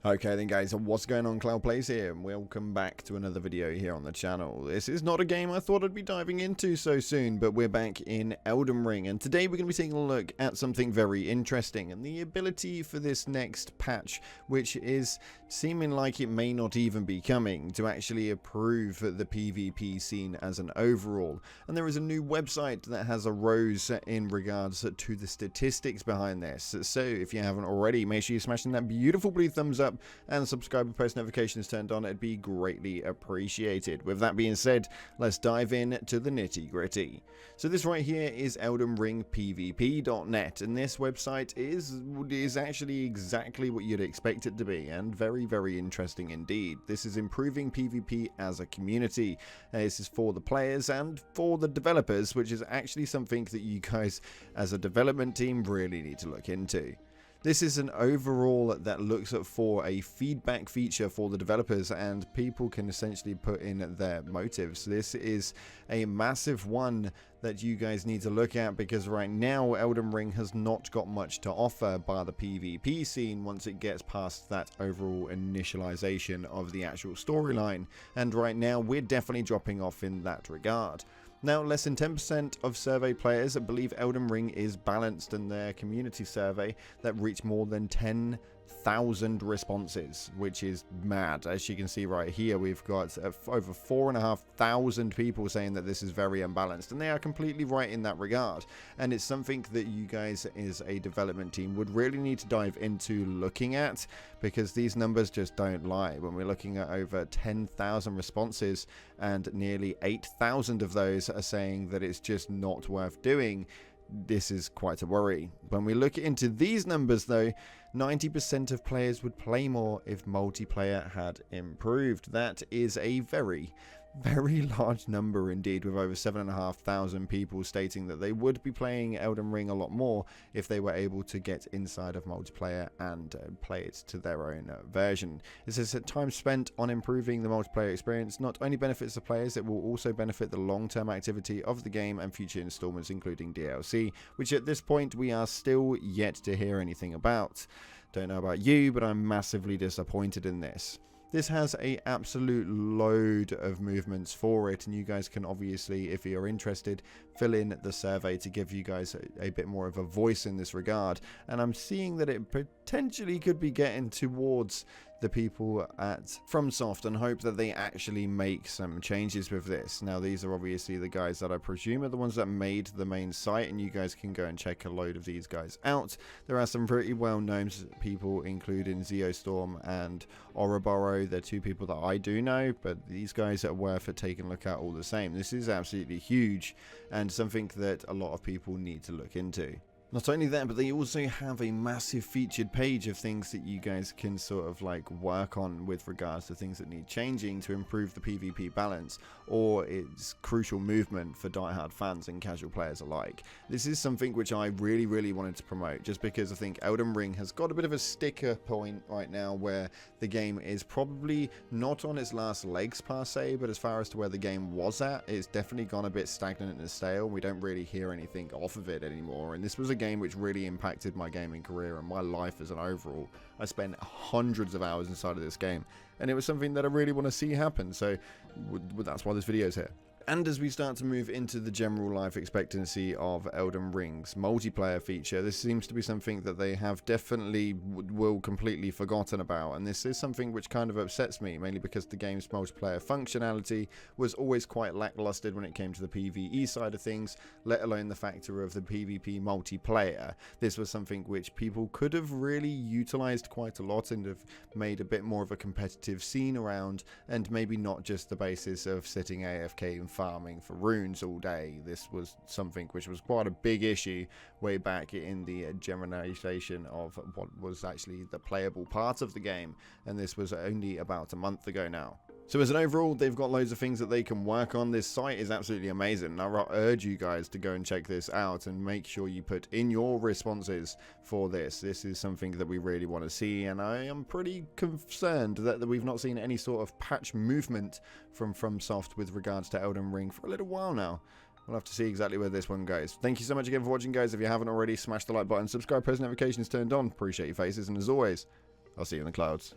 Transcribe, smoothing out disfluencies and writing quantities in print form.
Okay then guys, what's going on? Cloud Plays here, and welcome back to another video here on the channel. This is not a game I thought I'd be diving into so soon, but we're back in Elden Ring, and today we're going to be taking a look at something very interesting, and the ability for this next patch, which is seeming like it may not even be coming, to actually improve the PvP scene as an overall. And there is a new website that has arose in regards to the statistics behind this, so if you haven't already, make sure you're smashing that beautiful blue thumbs up and subscribe and post notifications turned on. It'd be greatly appreciated. With that being said, let's dive in to the nitty gritty. So this right here is eldenringpvp.net, and this website is actually exactly what you'd expect it to be, and very interesting indeed. This is improving PvP as a community. This is for the players and for the developers, which is actually something that you guys as a development team really need to look into. This is an overall that looks for a feedback feature for the developers, and people can essentially put in their motives. This is a massive one that you guys need to look at, because right now Elden Ring has not got much to offer by the PvP scene once it gets past that overall initialization of the actual storyline, and right now we're definitely dropping off in that regard. Now, less than 10% of survey players believe Elden Ring is balanced, in their community survey that reached more than 10,000 responses, which is mad. As you can see right here, we've got over 4,500 people saying that this is very unbalanced, and they are completely right in that regard. And it's something that you guys as a development team would really need to dive into looking at, because these numbers just don't lie. When we're looking at over 10,000 responses and nearly 8,000 of those are saying that it's just not worth doing, this is quite a worry. When we look into these numbers though, 90% of players would play more if multiplayer had improved. That is a very large number indeed, with over 7,500 people stating that they would be playing Elden Ring a lot more if they were able to get inside of multiplayer and play it to their own version. It says that time spent on improving the multiplayer experience not only benefits the players, it will also benefit the long-term activity of the game and future installments, including DLC, which at this point we are still yet to hear anything about. Don't know about you, but I'm massively disappointed in this. This has a absolute load of movements for it, and you guys can obviously, if you're interested, fill in the survey to give you guys a bit more of a voice in this regard. And I'm seeing that it potentially could be getting towards the people at FromSoft, and hope that they actually make some changes with this. Now, these are obviously the guys that I presume are the ones that made the main site, and you guys can go and check a load of these guys out. There are some pretty well-known people, including Zeostorm and Ouroboros. They're two people that I do know, but these guys are worth taking a look at all the same. This is absolutely huge, and something that a lot of people need to look into. Not only that, but they also have a massive featured page of things that you guys can sort of like work on with regards to things that need changing to improve the PvP balance, or its crucial movement for diehard fans and casual players alike. This is something which I really wanted to promote, just because I think Elden Ring has got a bit of a sticker point right now, where the game is probably not on its last legs per se, but as far as to where the game was at, it's definitely gone a bit stagnant and stale. We don't really hear anything off of it anymore, and this was a game which really impacted my gaming career and my life as an overall. I spent hundreds of hours inside of this game, and it was something that I really want to see happen, so that's why this video is here. And as we start to move into the general life expectancy of Elden Ring's multiplayer feature, this seems to be something that they have definitely will completely forgotten about, and this is something which kind of upsets me, mainly because the game's multiplayer functionality was always quite lackluster when it came to the PvE side of things, let alone the factor of the PvP multiplayer. This was something which people could have really utilized quite a lot and have made a bit more of a competitive scene around, and maybe not just the basis of sitting AFK and farming for runes all day. This was something which was quite a big issue way back in the generalization of what was actually the playable part of the game, and this was only about a month ago now. So as an overall, they've got loads of things that they can work on. This site is absolutely amazing. I urge you guys to go and check this out and make sure you put in your responses for this. This is something that we really want to see, and I am pretty concerned that we've not seen any sort of patch movement from FromSoft with regards to Elden Ring for a little while now. We'll have to see exactly where this one goes. Thank you so much again for watching, guys. If you haven't already, smash the like button, subscribe, post notifications turned on. Appreciate your faces, and as always, I'll see you in the clouds.